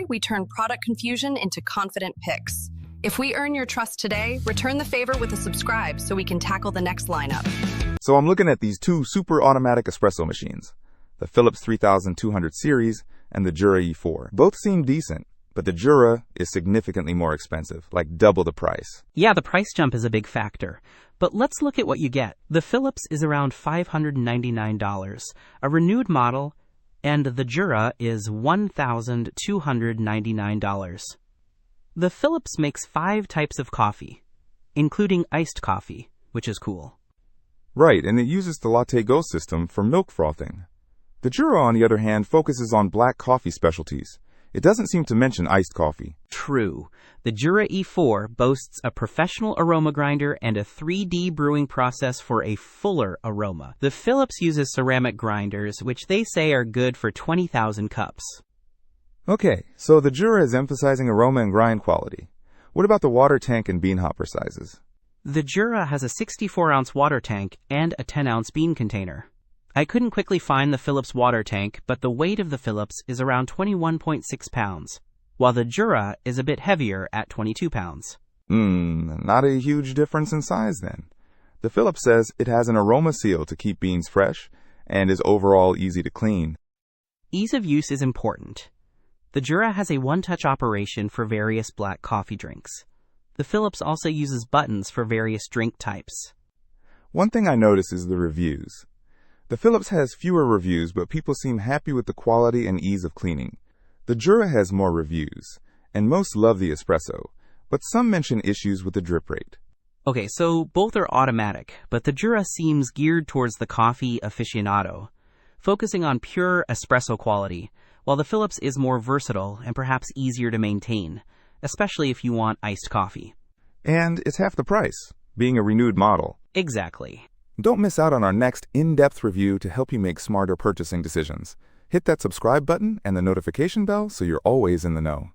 we turn product confusion into confident picks. If we earn your trust today, return the favor with a subscribe so we can tackle the next lineup. So I'm looking at these two super-automatic espresso machines, the Philips 3200 series and the Jura E4. Both seem decent, but the Jura is significantly more expensive, like double the price. Yeah, the price jump is a big factor. But let's look at what you get. The Philips is around $599, a renewed model, and the Jura is $1,299. The Philips makes 5 types of coffee, including iced coffee, which is cool. Right, and it uses the LatteGo system for milk frothing. The Jura, on the other hand, focuses on black coffee specialties. It doesn't seem to mention iced coffee. True. The Jura E4 boasts a professional aroma grinder and a 3D brewing process for a fuller aroma. The Philips uses ceramic grinders, which they say are good for 20,000 cups. Okay, so the Jura is emphasizing aroma and grind quality. What about the water tank and bean hopper sizes? The Jura has a 64-ounce water tank and a 10-ounce bean container. I couldn't quickly find the Philips water tank, but the weight of the Philips is around 21.6 pounds, while the Jura is a bit heavier at 22 pounds. Not a huge difference in size then. The Philips says it has an aroma seal to keep beans fresh and is overall easy to clean. Ease of use is important. The Jura has a one-touch operation for various black coffee drinks. The Philips also uses buttons for various drink types. One thing I notice is the reviews. The Philips has fewer reviews, but people seem happy with the quality and ease of cleaning. The Jura has more reviews, and most love the espresso, but some mention issues with the drip rate. Okay, so both are automatic, but the Jura seems geared towards the coffee aficionado, focusing on pure espresso quality, while the Philips is more versatile and perhaps easier to maintain, especially if you want iced coffee. And it's half the price, being a renewed model. Exactly. Don't miss out on our next in-depth review to help you make smarter purchasing decisions. Hit that subscribe button and the notification bell so you're always in the know.